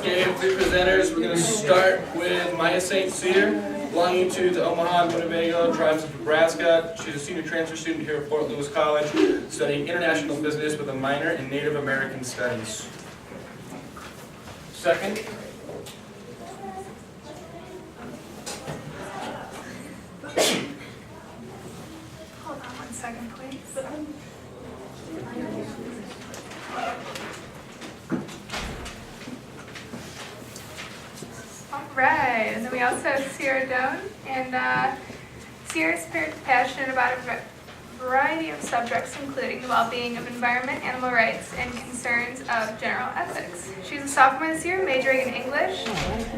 Okay, the presenters, we're going to start with Maya St. Cyr, belonging to the Omaha and Winnebago tribes of Nebraska. She's a senior transfer student here at Fort Lewis College, studying international business with a minor in Native American Studies. Second, Hold on 1 second, please. Alright, and then we also have Sierra Doan, and Sierra's passionate about a variety of subjects, including the well-being of environment, animal rights, and concerns of general ethics. She's a sophomore this year, majoring in English,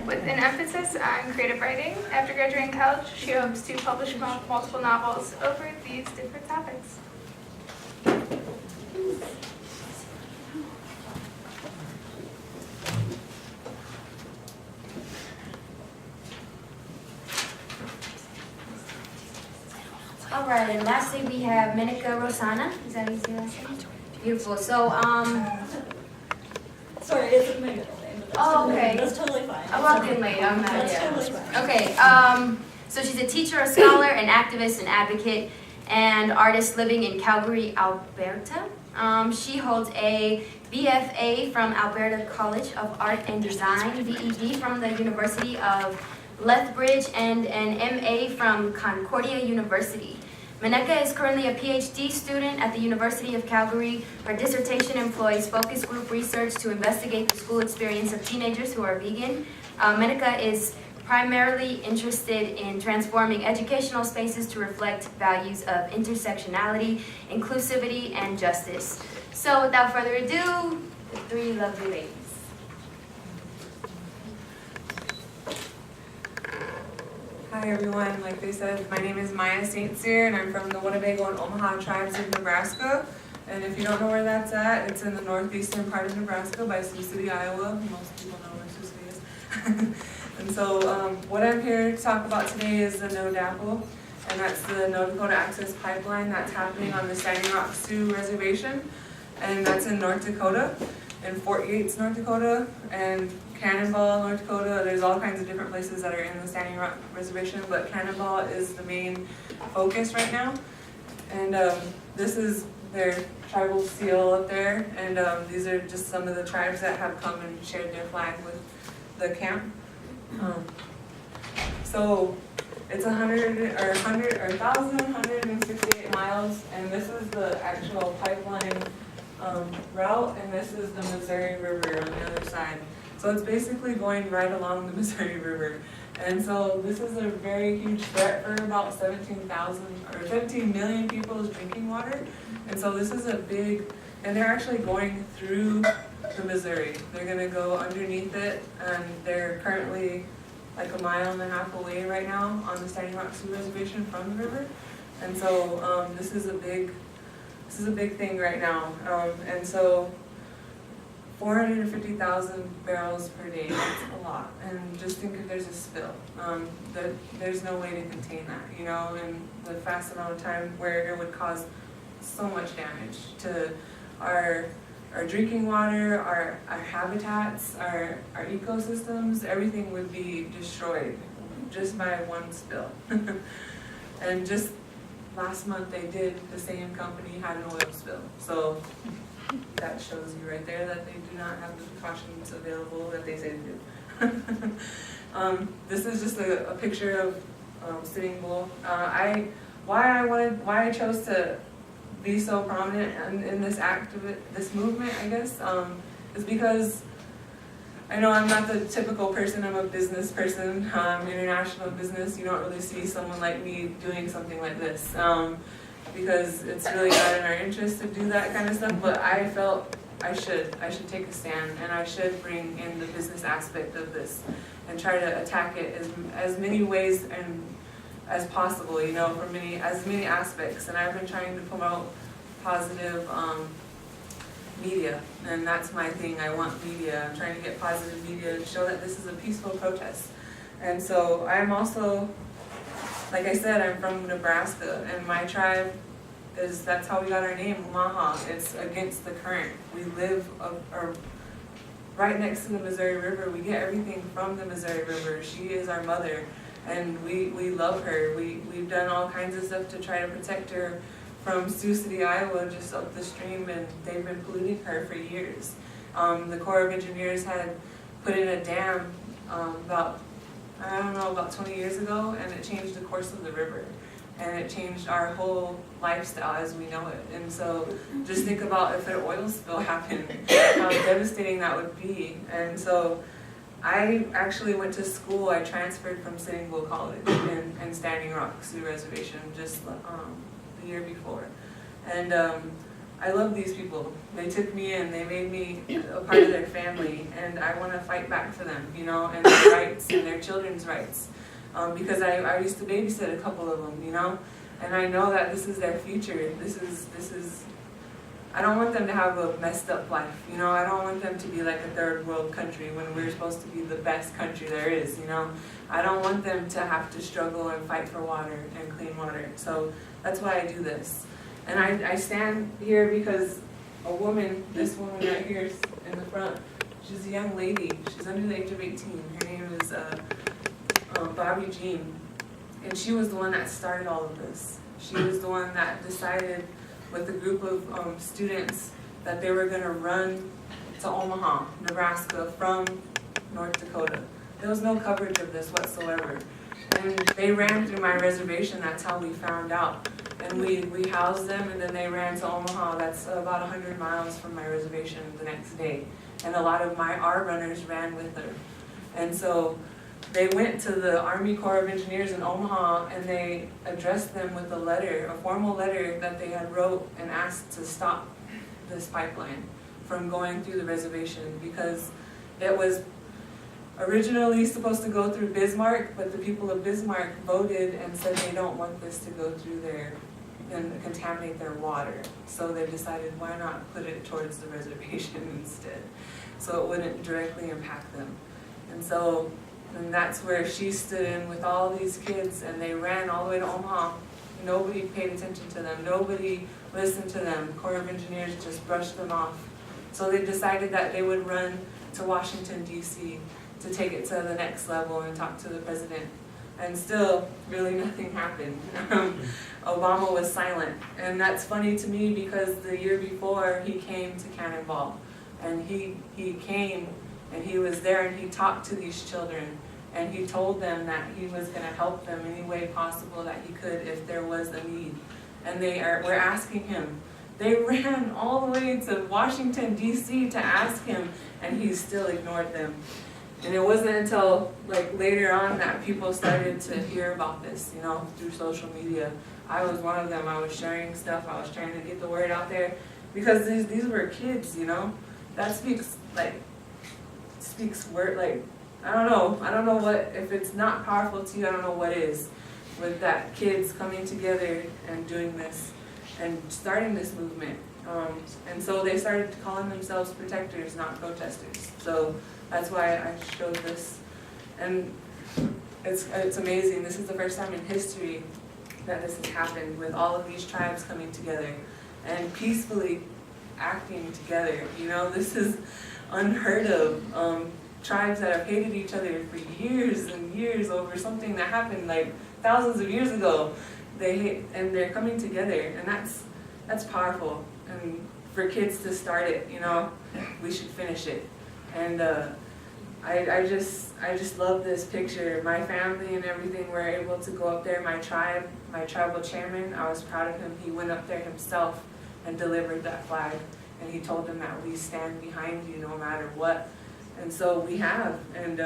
with an emphasis on creative writing. After graduating college, she hopes to publish multiple novels over these different topics. All right, and lastly we have Menica Rosana. Is that how you say that last name? Beautiful. So, Sorry, it's a middle name. But that's Oh, totally, okay. That's totally fine. I walked in late. I'm not That's yet. totally fine. Okay, so she's a teacher, a scholar, an activist, an advocate, and artist living in Calgary, Alberta. She holds a BFA from Alberta College of Art and Design, BEd from the University of Lethbridge, and an MA from Concordia University. Menica is currently a PhD student at the University of Calgary. Her dissertation employs focus group research to investigate the school experience of teenagers who are vegan. Menica is primarily interested in transforming educational spaces to reflect values of intersectionality, inclusivity, and justice. So without further ado, the three lovely ladies. Hi everyone, like they said, my name is Maya St. Cyr and I'm from the Winnebago and Omaha tribes of Nebraska. And if you don't know where that's at, it's in the northeastern part of Nebraska by Sioux City, Iowa. Most people know where Sioux City is. And so what I'm here to talk about today is the NODAPL, and that's the North Dakota Access Pipeline that's happening on the Standing Rock Sioux Reservation. And that's in North Dakota, in Fort Yates, North Dakota, and Cannonball, North Dakota. There's all kinds of different places that are in the Standing Rock Reservation, but Cannonball is the main focus right now. And this is their tribal seal up there, and these are just some of the tribes that have come and shared their flag with the camp. So it's 1,158 miles, and this is the actual pipeline route, and this is the Missouri River on the other side. So it's basically going right along the Missouri River. And so this is a very huge threat for about 17 million people's drinking water. And so this is a big, and they're actually going through the Missouri. They're gonna go underneath it, and they're currently like a mile and a half away right now on the Standing Rock Sioux Reservation from the river. And so this is a big thing right now. And so 450,000 barrels per day, that's a lot. And just think if there's a spill, there's no way to contain that, you know, in the fast amount of time where it would cause so much damage to our drinking water, our habitats, our ecosystems. Everything would be destroyed just by one spill. And just last month the same company had an oil spill. So that shows you right there that they do not have the precautions available that they say they do. This is just a picture of Sitting Bull. Why I chose to be so prominent in this this movement, I guess, is because I know I'm not the typical person. I'm a business person, international business. You don't really see someone like me doing something like this. Because it's really not in our interest to do that kind of stuff, but I felt I should take a stand, and I should bring in the business aspect of this and try to attack it as many ways and as possible, you know, from as many aspects. And I've been trying to promote positive media, and that's my thing. I want media. I'm trying to get positive media to show that this is a peaceful protest. And so I'm also, like I said, I'm from Nebraska, and my tribe that's how we got our name, Omaha. It's against the current. We live right next to the Missouri River. We get everything from the Missouri River. She is our mother, and we love her. We've done all kinds of stuff to try to protect her from Sioux City, Iowa, just up the stream, and they've been polluting her for years. The Corps of Engineers had put in a dam about 20 years ago, and it changed the course of the river. And it changed our whole lifestyle as we know it. And so just think about if an oil spill happened, how devastating that would be. And so I actually went to school. I transferred from Sitting Bull College in Standing Rock Sioux Reservation just the year before. And I love these people. They took me in, they made me a part of their family, and I want to fight back for them, you know, and their rights and their children's rights. Because I used to babysit a couple of them, you know, and I know that this is their future. This is, I don't want them to have a messed up life, you know. I don't want them to be like a third world country when we're supposed to be the best country there is, you know. I don't want them to have to struggle and fight for water and clean water. So that's why I do this. And I stand here because a woman, this woman right here in the front, she's a young lady. She's under the age of 18. Her name is Bobby Jean, and she was the one that started all of this. She was the one that decided with a group of students that they were going to run to Omaha, Nebraska from North Dakota. There was no coverage of this whatsoever. And they ran through my reservation. That's how we found out. And we housed them, and then they ran to Omaha. That's about 100 miles from my reservation the next day. And a lot of our runners ran with her. And so they went to the Army Corps of Engineers in Omaha, and they addressed them with a letter, a formal letter that they had wrote and asked to stop this pipeline from going through the reservation, because it was originally supposed to go through Bismarck, but the people of Bismarck voted and said they don't want this to go through there and contaminate their water. So they decided, why not put it towards the reservation instead, so it wouldn't directly impact them. And that's where she stood in with all these kids, and they ran all the way to Omaha. Nobody paid attention to them. Nobody listened to them. Corps of Engineers just brushed them off. So they decided that they would run to Washington, D.C. to take it to the next level and talk to the president. And still, really nothing happened. Obama was silent. And that's funny to me because the year before, he came to Cannonball. And he came and he was there, and he talked to these children, and he told them that he was going to help them any way possible that he could if there was a need. And were asking him. They ran all the way to Washington, D.C. to ask him, and he still ignored them. And it wasn't until later on that people started to hear about this, you know, through social media. I was one of them. I was sharing stuff. I was trying to get the word out there, because these were kids, you know. That speaks word, I don't know what, if it's not powerful to you, I don't know what is, with that kids coming together and doing this and starting this movement. And so they started calling themselves protectors, not protesters. So that's why I showed this. And it's amazing. This is the first time in history that this has happened, with all of these tribes coming together and peacefully acting together. You know, this is unheard of. Tribes that have hated each other for years and years over something that happened thousands of years ago. They're coming together, and that's powerful. And for kids to start it, you know, we should finish it. And I just love this picture. My family and everything were able to go up there. My tribal chairman, I was proud of him. He went up there himself and delivered that flag, and he told them that we stand behind you no matter what. And so we have, and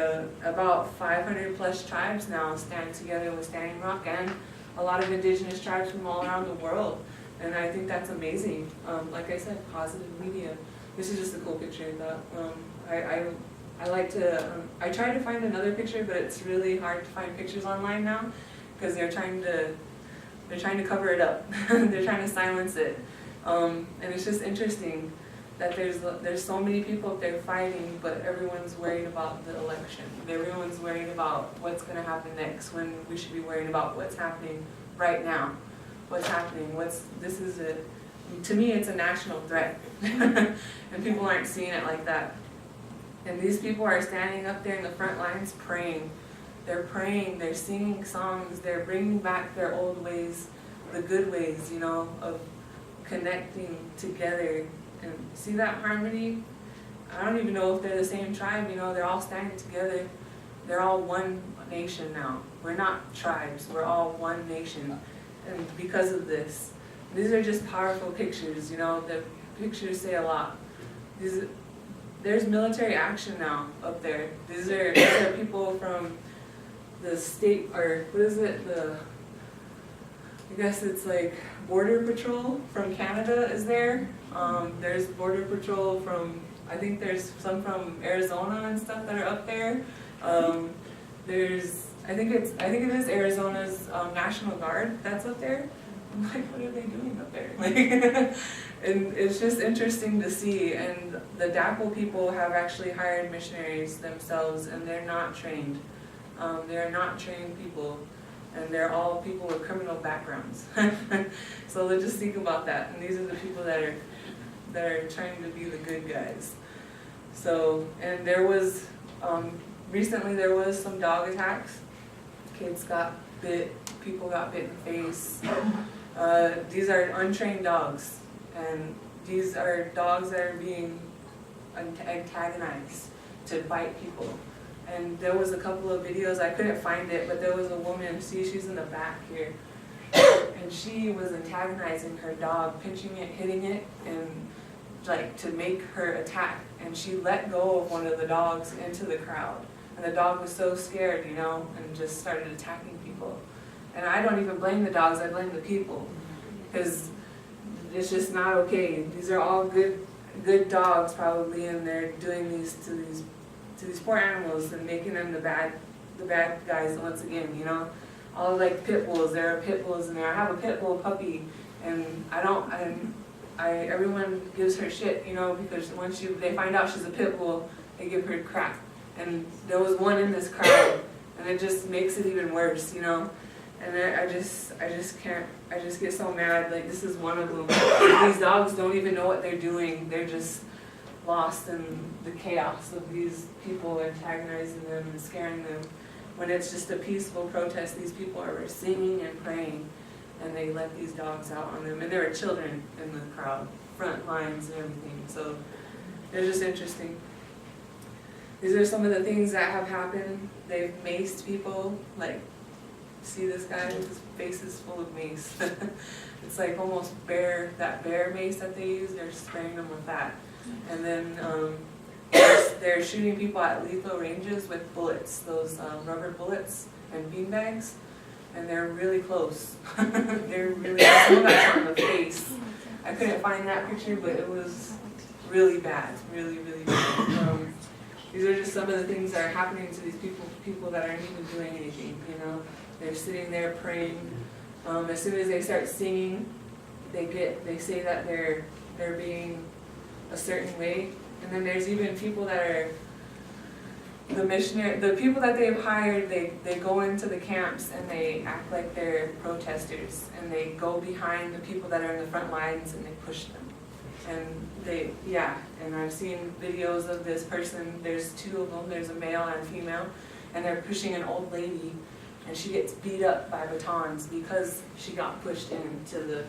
about 500 plus tribes now stand together with Standing Rock, and a lot of indigenous tribes from all around the world. And I think that's amazing. Like I said, positive media. This is just a cool picture that I like to, I tried to find another picture, but it's really hard to find pictures online now, because they're trying to cover it up. They're trying to silence it. And it's just interesting that there's so many people up there fighting, but everyone's worried about the election. Everyone's worried about what's going to happen next, when we should be worried about what's happening right now. What's happening? To me, it's a national threat, and people aren't seeing it like that. And these people are standing up there in the front lines praying. They're praying, they're singing songs, they're bringing back their old ways, the good ways, you know, of connecting together. And see that harmony? I don't even know if they're the same tribe, you know, they're all standing together. They're all one nation now. We're not tribes, we're all one nation. And because of this, these are just powerful pictures, you know, the pictures say a lot. There's military action now up there. These are people from the state, or what is it, I guess it's like Border Patrol from Canada is there. There's Border Patrol from, I think there's some from Arizona and stuff that are up there. I think it is Arizona's National Guard that's up there. I'm like, what are they doing up there? Like, and it's just interesting to see. And the DAPL people have actually hired missionaries themselves, and they're not trained. They're not trained people, and they're all people with criminal backgrounds. So let's just think about that. And these are the people that are trying to be the good guys. So, and there was recently there was some dog attacks. Kids got bit, people got bit in the face. These are untrained dogs, and these are dogs that are being antagonized to bite people. And there was a couple of videos, I couldn't find it, but there was a woman, see, she's in the back here, and she was antagonizing her dog, pinching it, hitting it, and like to make her attack. And she let go of one of the dogs into the crowd. And the dog was so scared, you know, and just started attacking people. And I don't even blame the dogs, I blame the people. Because it's just not okay. These are all good dogs probably, and they're doing these to these poor animals and making them the bad guys once again, you know. All like pit bulls, there are pit bulls in there. I have a pit bull puppy, and everyone gives her shit, you know, because once they find out she's a pit bull, they give her crap. And there was one in this crowd, and it just makes it even worse, you know. And I just get so mad. Like, this is one of them. These dogs don't even know what they're doing. They're just lost in the chaos of these people antagonizing them and scaring them. When it's just a peaceful protest, these people are singing and praying, and they let these dogs out on them. And there are children in the crowd, front lines and everything. So they're just interesting. These are some of the things that have happened. They've maced people. Like, see this guy? His face is full of mace. It's like almost that bear mace that they use. They're spraying them with that. And then they're shooting people at lethal ranges with bullets, those rubber bullets and beanbags. And they're really close. They're really close. Someone got shot in the face. I couldn't find that picture, but it was really bad. Really, really bad. These are just some of the things that are happening to these people that aren't even doing anything, you know. They're sitting there praying. As soon as they start singing, they say that they're being a certain way. And then there's even people that are the people that they've hired, they go into the camps and they act like they're protesters, and they go behind the people that are in the front lines and they push them. And I've seen videos of this person. There's two of them. There's a male and a female, and they're pushing an old lady, and she gets beat up by batons because she got pushed into the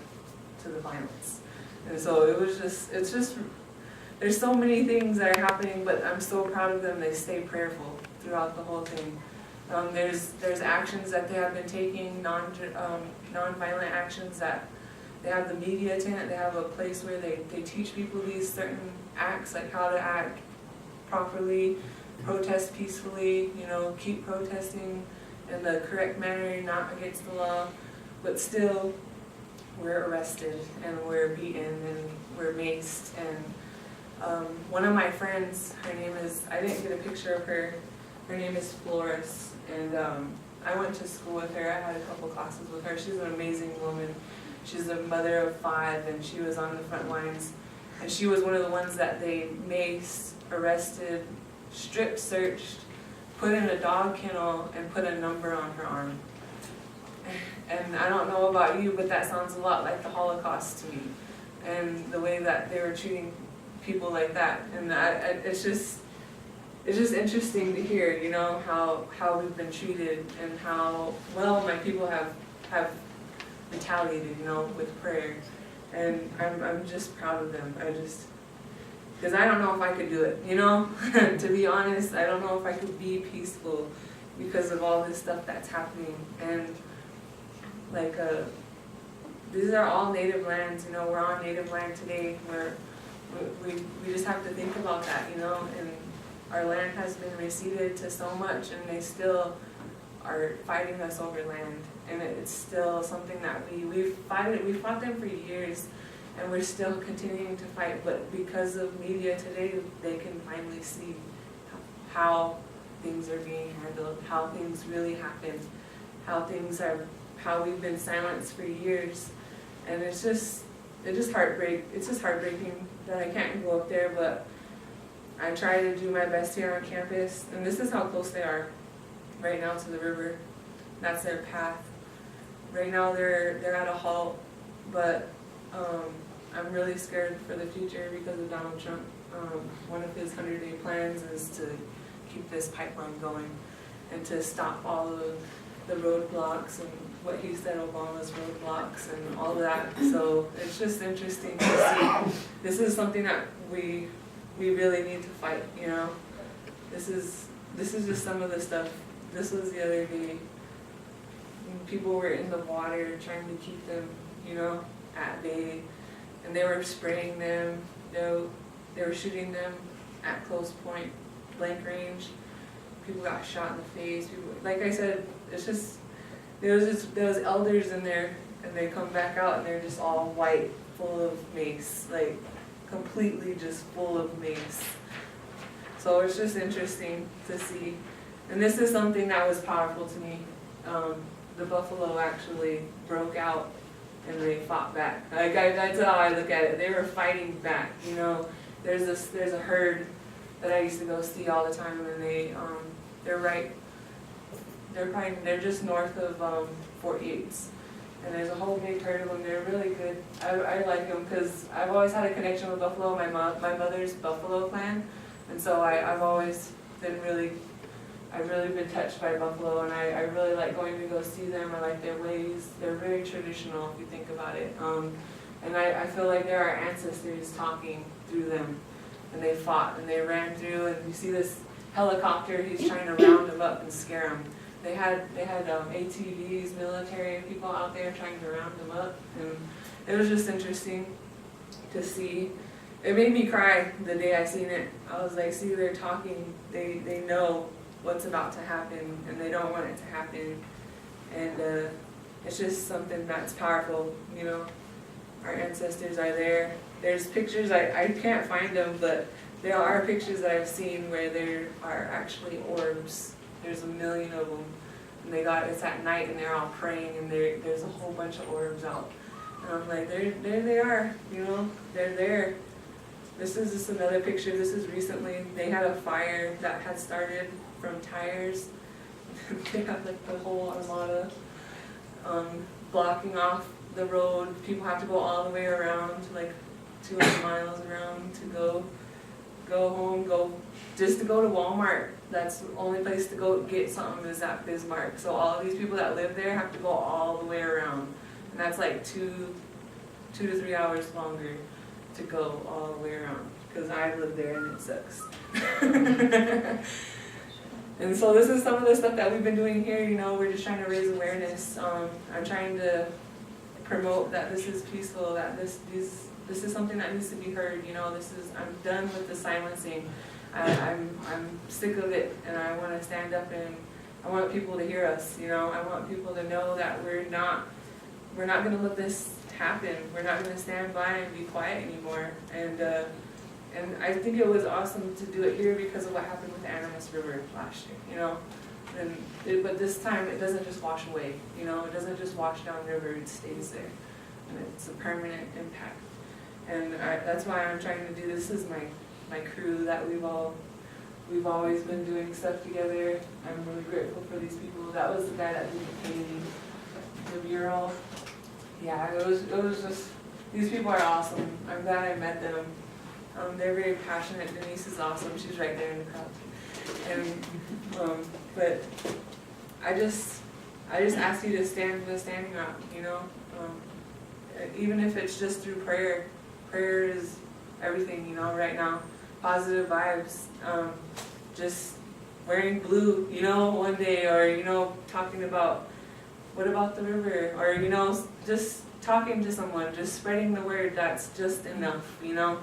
violence. And so it's just there's so many things that are happening, but I'm so proud of them. They stay prayerful throughout the whole thing. There's actions that they have been taking, non-violent actions that. They have the media tent. They have a place where they teach people these certain acts, like how to act properly, protest peacefully, you know, keep protesting in the correct manner, not against the law. But still, we're arrested and we're beaten and we're maced. And one of my friends, her name is, I didn't get a picture of her. Her name is Flores, and I went to school with her. I had a couple classes with her. She's an amazing woman. She's a mother of 5, and she was on the front lines. And she was one of the ones that they maced, arrested, strip searched, put in a dog kennel, and put a number on her arm. And I don't know about you, but that sounds a lot like the Holocaust to me. And the way that they were treating people like that. And it's just, it's just interesting to hear, you know, how we've been treated and how well my people have retaliated, you know, with prayer. And I'm just proud of them. Because I don't know if I could do it, you know? To be honest, I don't know if I could be peaceful because of all this stuff that's happening. And like, these are all native lands, you know, we're on native land today. We just have to think about that, you know? And our land has been receded to so much, and they still are fighting us over land. And it's still something that we fought them for years, and we're still continuing to fight. But because of media today, they can finally see how things are being handled, how things really happen, how we've been silenced for years. And it's just heartbreaking that I can't go up there, but I try to do my best here on campus. And this is how close they are right now to the river. That's their path. Right now they're at a halt, but I'm really scared for the future because of Donald Trump. One of his 100-day plans is to keep this pipeline going and to stop all of the roadblocks and what he said Obama's roadblocks and all that. So it's just interesting to see. This is something that we really need to fight, you know. This is just some of the stuff. This was the other day. People were in the water trying to keep them, you know, at bay, and they were spraying them. They were shooting them at close point, blank range. People got shot in the face. People, like I said, it's just there was elders in there, and they come back out and they're just all white, full of mace, like completely just full of mace. So it's just interesting to see, and this is something that was powerful to me. The buffalo actually broke out and they fought back. Like that's how I look at it. They were fighting back. You know, there's a herd that I used to go see all the time, and they're just north of Fort Yates, and there's a whole big herd of them. They're really good. I like them because I've always had a connection with buffalo. My mother's Buffalo clan, and so I've always been I've really been touched by buffalo, and I really like going to go see them. I like their ways. They're very traditional if you think about it. And I feel like they're our ancestors talking through them. And they fought and they ran through, and you see this helicopter, he's trying to round them up and scare them. They had ATVs, military people out there trying to round them up, and it was just interesting to see. It made me cry the day I seen it. I was like, see, they're talking, they know what's about to happen, and they don't want it to happen. And it's just something that's powerful, you know. Our ancestors are there. There's pictures, I can't find them, but there are pictures that I've seen where there are actually orbs. There's a million of them. And it's at night, and they're all praying, and there's a whole bunch of orbs out. And I'm like, there they are, you know, they're there. This is just another picture. This is recently. They had a fire that had started from tires. They had like the whole armada blocking off the road. People have to go all the way around, like 200 miles around to go home, just to go to Walmart. That's the only place to go get something is at Bismarck. So all of these people that live there have to go all the way around. And that's like 2 to 3 hours longer to go all the way around, because I live there and it sucks. And so this is some of the stuff that we've been doing here, you know, we're just trying to raise awareness. I'm trying to promote that this is peaceful, that this is something that needs to be heard, you know, I'm done with the silencing. I'm sick of it, and I want to stand up, and I want people to hear us, you know, I want people to know that we're not going to let this happen. We're not going to stand by and be quiet anymore. And I think it was awesome to do it here because of what happened with the Animas River last year, you know. But this time it doesn't just wash away, you know. It doesn't just wash down river, it stays there. And it's a permanent impact. And that's why I'm trying to do this. This is my crew that we've always been doing stuff together. I'm really grateful for these people. That was the guy that did the painting, the mural. Yeah, it was just, these people are awesome. I'm glad I met them. They're very passionate. Denise is awesome. She's right there in the crowd. And but I just ask you to stand the standing rock. You know, even if it's just through prayer. Prayer is everything. You know, right now, positive vibes. Just wearing blue. You know, one day, or you know, talking about what about the river, or you know, just talking to someone, just spreading the word. That's just enough. You know.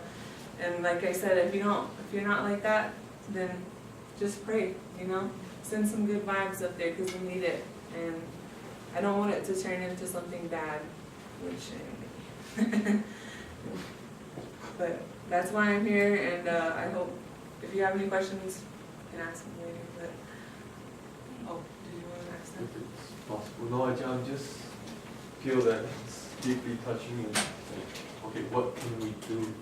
And like I said, if you're not like that, then just pray, you know? Send some good vibes up there because we need it. And I don't want it to turn into something bad, which, but that's why I'm here, and I hope, if you have any questions, you can ask me later, but, oh, did you want to ask them? If it's possible. No, I just feel that it's deeply touching and like, okay, what can we do?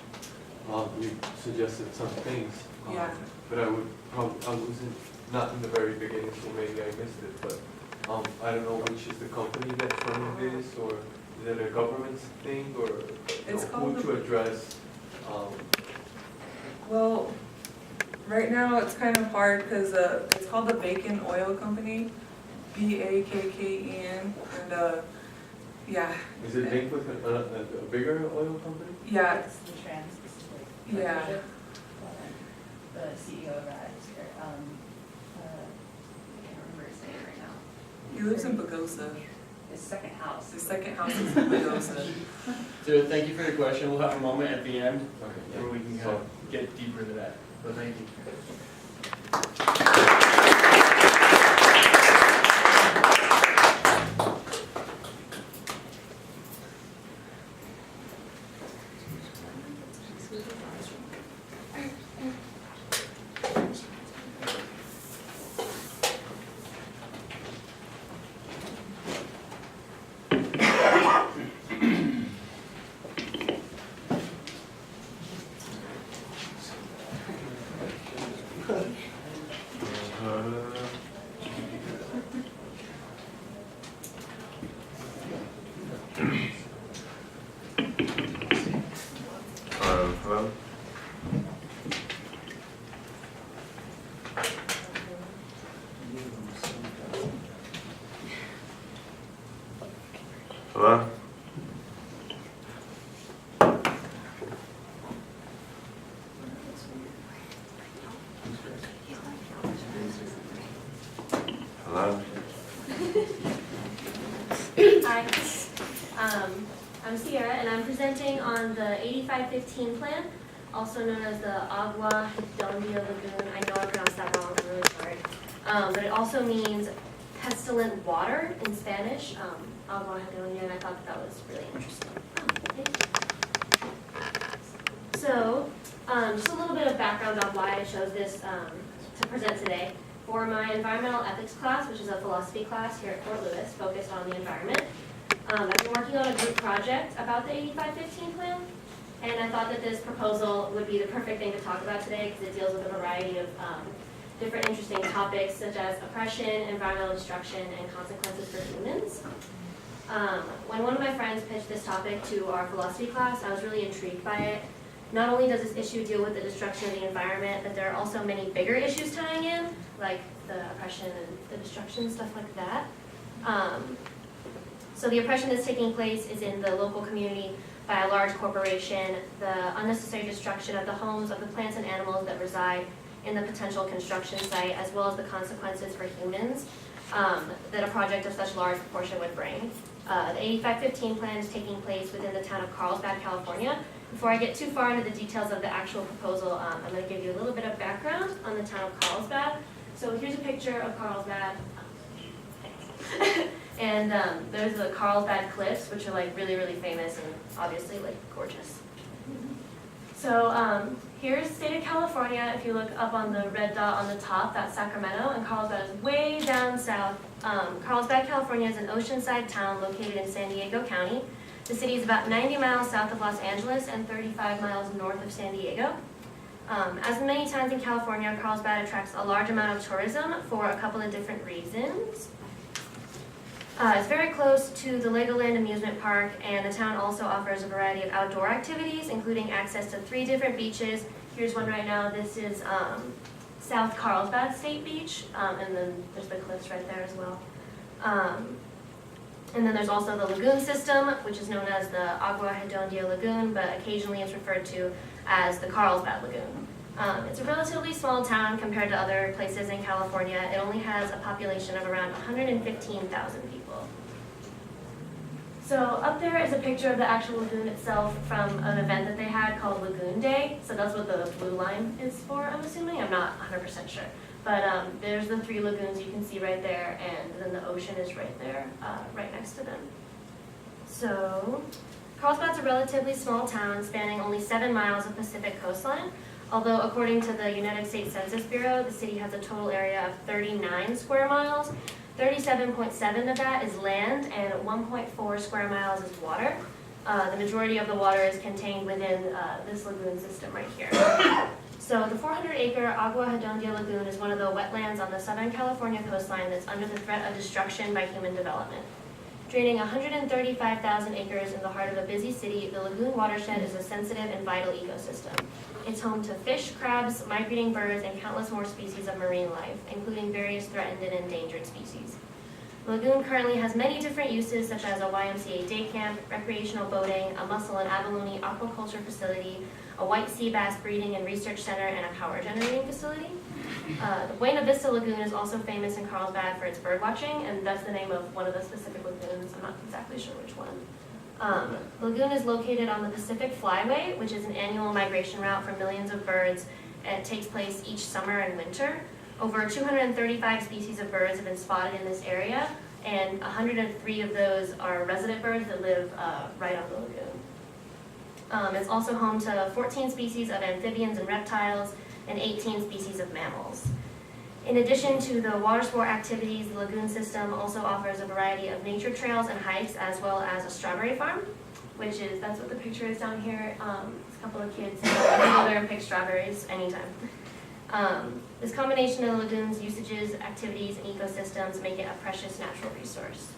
You suggested some things, Yeah. but I wasn't, not in the very beginning, so maybe I missed it, but I don't know which is the company that's running this, or is it a government thing, or It's who called to address? Well, right now it's kind of hard because it's called the Bacon Oil Company, BAKKEN, and yeah. Is it linked with a bigger oil company? Yeah, It's the trans, this is like. Yeah. partnership. The CEO of that is here, I can't remember his name right now. he lives in Pagosa. His second house. His second house is in Pagosa. So thank you for your question. We'll have a moment at the end Okay. where we can So, get deeper into that. So thank you. hello? Hello? Hello? Hi, I'm Sierra, and I'm presenting on the 8515 plan, also known as the Agua Hidalgo Lagoon. I know I pronounced that wrong, I'm really sorry. But it also means pestilent water in Spanish, Agua Hidalgo, and I thought that was really interesting. So, just a little bit of background on why I chose this to present today. For my environmental ethics class, which is a philosophy class here at Fort Lewis, focused on the environment, I've been working on a group project about the 8515 plan, and I thought that this proposal would be the perfect thing to talk about today because it deals with a variety of different interesting topics such as oppression, environmental destruction, and consequences for humans. When one of my friends pitched this topic to our philosophy class, I was really intrigued by it. Not only does this issue deal with the destruction of the environment, but there are also many bigger issues tying in, like the oppression and the destruction, stuff like that. So the oppression that's taking place is in the local community by a large corporation, the unnecessary destruction of the homes of the plants and animals that reside in the potential construction site, as well as the consequences for humans that a project of such large proportion would bring. The 8515 plan is taking place within the town of Carlsbad, California. Before I get too far into the details of the actual proposal, I'm going to give you a little bit of background on the town of Carlsbad. So here's a picture of Carlsbad. And there's the Carlsbad Cliffs, which are like really, really famous and obviously like gorgeous. So here's the state of California. If you look up on the red dot on the top, that's Sacramento, and Carlsbad is way down south. Carlsbad, California is an oceanside town located in San Diego County. The city is about 90 miles south of Los Angeles and 35 miles north of San Diego. As many times in California, Carlsbad attracts a large amount of tourism for a couple of different reasons. It's very close to the Legoland amusement park, and the town also offers a variety of outdoor activities, including access to 3 different beaches. Here's one right now. This is South Carlsbad State Beach, and then there's the cliffs right there as well. And then there's also the lagoon system, which is known as the Agua Redonda Lagoon, but occasionally it's referred to as the Carlsbad Lagoon. It's a relatively small town compared to other places in California. It only has a population of around 115,000 people. So up there is a picture of the actual lagoon itself from an event that they had called Lagoon Day. So that's what the blue line is for, I'm assuming. I'm not 100% sure. But there's the 3 lagoons you can see right there, and then the ocean is right there, right next to them. So Carlsbad's a relatively small town spanning only 7 miles of Pacific coastline. Although according to the United States Census Bureau, the city has a total area of 39 square miles. 37.7 of that is land, and 1.4 square miles is water. The majority of the water is contained within this lagoon system right here. So the 400-acre Agua Redonda Lagoon is one of the wetlands on the Southern California coastline that's under the threat of destruction by human development. Draining 135,000 acres in the heart of a busy city, the lagoon watershed is a sensitive and vital ecosystem. It's home to fish, crabs, migrating birds, and countless more species of marine life, including various threatened and endangered species. The lagoon currently has many different uses, such as a YMCA day camp, recreational boating, a mussel and abalone aquaculture facility, a white sea bass breeding and research center, and a power generating facility. The Buena Vista Lagoon is also famous in Carlsbad for its bird watching, and that's the name of one of the specific lagoons. I'm not exactly sure which one. The lagoon is located on the Pacific Flyway, which is an annual migration route for millions of birds, and it takes place each summer and winter. Over 235 species of birds have been spotted in this area, and 103 of those are resident birds that live right on the lagoon. It's also home to 14 species of amphibians and reptiles, and 18 species of mammals. In addition to the water sport activities, the lagoon system also offers a variety of nature trails and hikes, as well as a strawberry farm, that's what the picture is down here. It's a couple of kids who go there and pick strawberries anytime. This combination of the lagoon's usages, activities, and ecosystems make it a precious natural resource.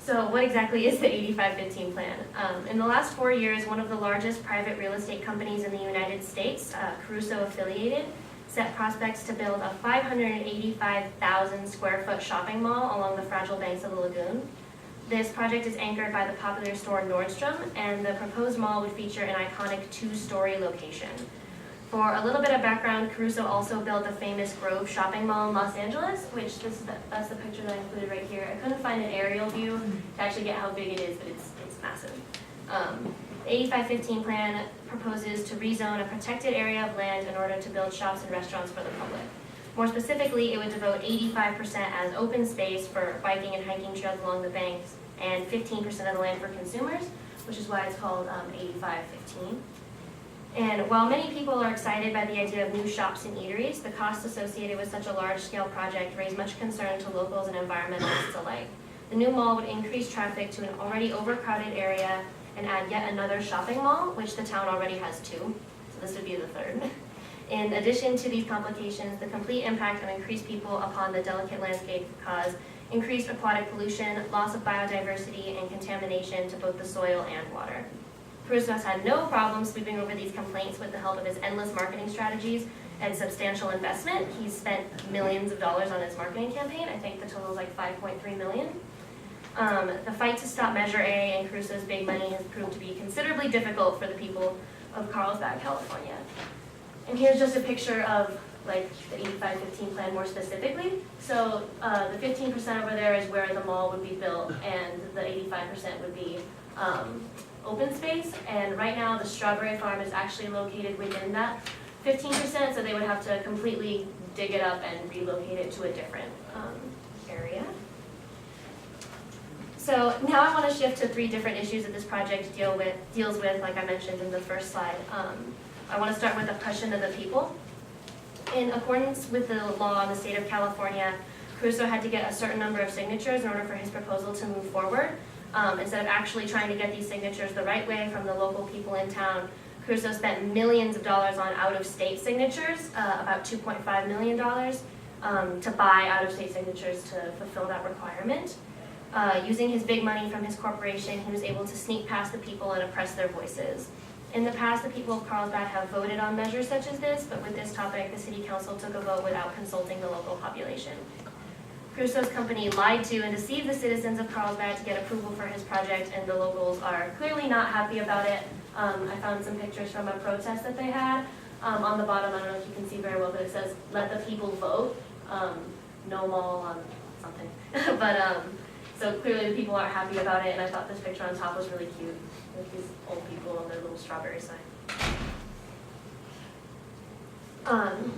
So what exactly is the 85-15 plan? In the last 4 years, one of the largest private real estate companies in the United States, Caruso affiliated, set prospects to build a 585,000 square foot shopping mall along the fragile banks of the lagoon. This project is anchored by the popular store Nordstrom, and the proposed mall would feature an iconic 2-story location. For a little bit of background, Caruso also built the famous Grove shopping mall in Los Angeles, which that's the picture that I included right here. I couldn't find an aerial view to actually get how big it is, but it's massive. The 85-15 plan proposes to rezone a protected area of land in order to build shops and restaurants for the public. More specifically, it would devote 85% as open space for biking and hiking trails along the banks, and 15% of the land for consumers, which is why it's called 85-15. And while many people are excited by the idea of new shops and eateries, the costs associated with such a large-scale project raise much concern to locals and environmentalists alike. The new mall would increase traffic to an already overcrowded area and add yet another shopping mall, which the town already has 2, so this would be the 3rd. In addition to these complications, the complete impact of increased people upon the delicate landscape could cause increased aquatic pollution, loss of biodiversity, and contamination to both the soil and water. Caruso has had no problem sweeping over these complaints with the help of his endless marketing strategies and substantial investment. He's spent millions of dollars on his marketing campaign. I think the total is like $5.3 million. The fight to stop Measure A and Caruso's big money has proved to be considerably difficult for the people of Carlsbad, California. And here's just a picture of like the 85-15 plan more specifically. So the 15% over there is where the mall would be built, and the 85% would be open space. And right now the strawberry farm is actually located within that 15%, so they would have to completely dig it up and relocate it to a different area. So now I want to shift to 3 different issues that this project deals with, like I mentioned in the first slide. I want to start with oppression of the people. In accordance with the law in the state of California, Caruso had to get a certain number of signatures in order for his proposal to move forward. Instead of actually trying to get these signatures the right way from the local people in town, Caruso spent millions of dollars on out-of-state signatures, about $2.5 million. to buy out-of-state signatures to fulfill that requirement. Using his big money from his corporation, he was able to sneak past the people and oppress their voices. In the past, the people of Carlsbad have voted on measures such as this, but with this topic, the city council took a vote without consulting the local population. Crusoe's company lied to and deceived the citizens of Carlsbad to get approval for his project, and the locals are clearly not happy about it. I found some pictures from a protest that they had. On the bottom, I don't know if you can see very well, but it says, "Let the people vote." No mall on something. But so clearly the people aren't happy about it, and I thought this picture on top was really cute with these old people on their little strawberry sign.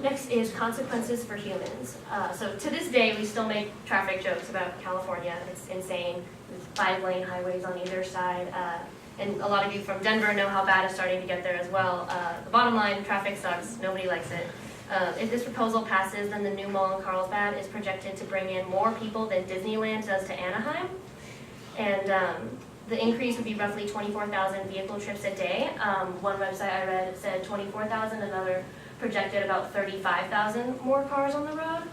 Next is consequences for humans. So to this day, we still make traffic jokes about California. It's insane. There's 5-lane highways on either side. And a lot of you from Denver know how bad it's starting to get there as well. The bottom line, traffic sucks. Nobody likes it. If this proposal passes, then the new mall in Carlsbad is projected to bring in more people than Disneyland does to Anaheim. And the increase would be roughly 24,000 vehicle trips a day. One website I read said 24,000, another projected about 35,000 more cars on the road.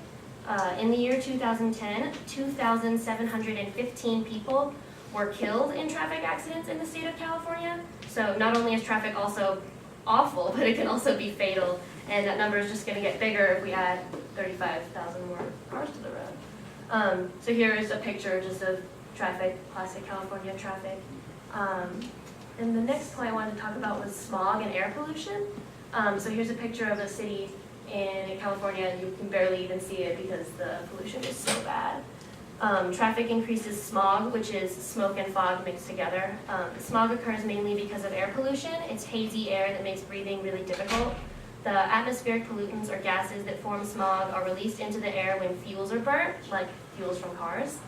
In the year 2010, 2,715 people were killed in traffic accidents in the state of California. So not only is traffic also awful, but it can also be fatal. And that number is just going to get bigger if we add 35,000 more cars to the road. So here is a picture just of traffic, classic California traffic. And the next point I wanted to talk about was smog and air pollution. So here's a picture of a city in California, and you can barely even see it because the pollution is so bad. Traffic increases smog, which is smoke and fog mixed together. Smog occurs mainly because of air pollution. It's hazy air that makes breathing really difficult. The atmospheric pollutants or gases that form smog are released into the air when fuels are burnt, like fuels from cars.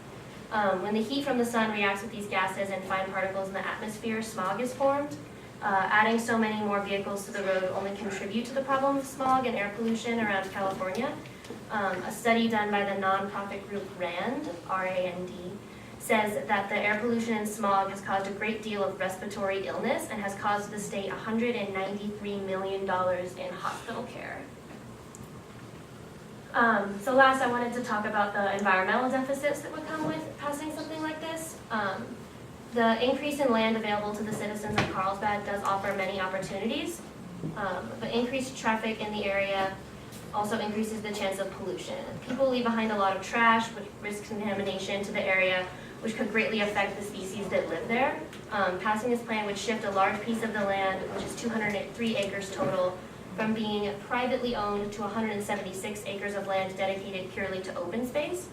When the heat from the sun reacts with these gases and fine particles in the atmosphere, smog is formed. Adding so many more vehicles to the road only contribute to the problem of smog and air pollution around California. A study done by the nonprofit group RAND, R-A-N-D, says that the air pollution and smog has caused a great deal of respiratory illness and has caused the state $193 million in hospital care. So last, I wanted to talk about the environmental deficits that would come with passing something like this. The increase in land available to the citizens of Carlsbad does offer many opportunities. But increased traffic in the area also increases the chance of pollution. People leave behind a lot of trash, which risks contamination to the area, which could greatly affect the species that live there. Passing this plan would shift a large piece of the land, which is 203 acres total, from being privately owned to 176 acres of land dedicated purely to open space.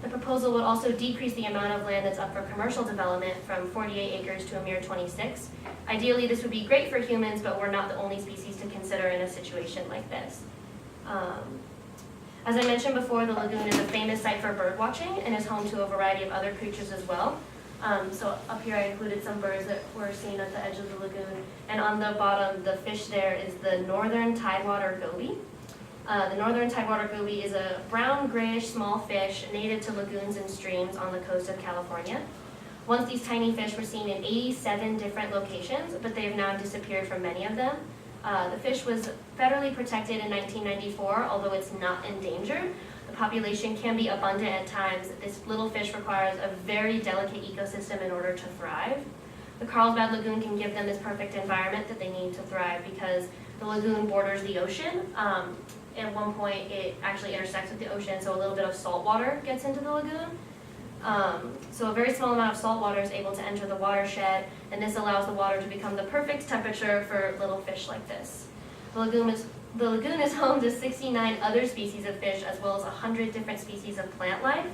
The proposal would also decrease the amount of land that's up for commercial development from 48 acres to a mere 26. Ideally, this would be great for humans, but we're not the only species to consider in a situation like this. As I mentioned before, the lagoon is a famous site for bird watching and is home to a variety of other creatures as well. So up here I included some birds that were seen at the edge of the lagoon. And on the bottom, the fish there is the northern tidewater goby. The northern tidewater goby is a brown, grayish, small fish native to lagoons and streams on the coast of California. Once these tiny fish were seen in 87 different locations, but they have now disappeared from many of them. The fish was federally protected in 1994, although it's not endangered. The population can be abundant at times. This little fish requires a very delicate ecosystem in order to thrive. The Carlsbad Lagoon can give them this perfect environment that they need to thrive because the lagoon borders the ocean. At one point, it actually intersects with the ocean, so a little bit of salt water gets into the lagoon. So a very small amount of salt water is able to enter the watershed, and this allows the water to become the perfect temperature for little fish like this. The lagoon is home to 69 other species of fish, as well as 100 different species of plant life.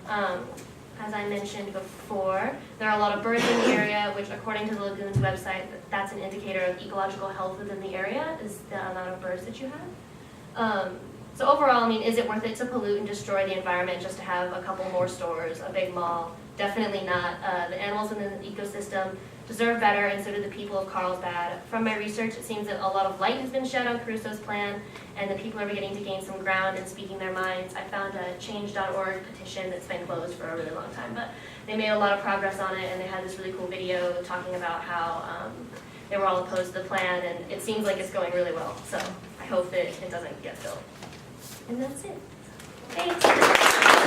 As I mentioned before, there are a lot of birds in the area, which according to the lagoon's website, that's an indicator of ecological health within the area, is the amount of birds that you have. So overall, I mean, is it worth it to pollute and destroy the environment just to have a couple more stores, a big mall? Definitely not. The animals in the ecosystem deserve better, and so do the people of Carlsbad. From my research, it seems that a lot of light has been shed on Crusoe's plan, and the people are beginning to gain some ground and speaking their minds. I found a change.org petition that's been closed for a really long time, but they made a lot of progress on it, and they had this really cool video talking about how they were all opposed to the plan, and it seems like it's going really well. So I hope that it doesn't get built. And that's it. Thanks.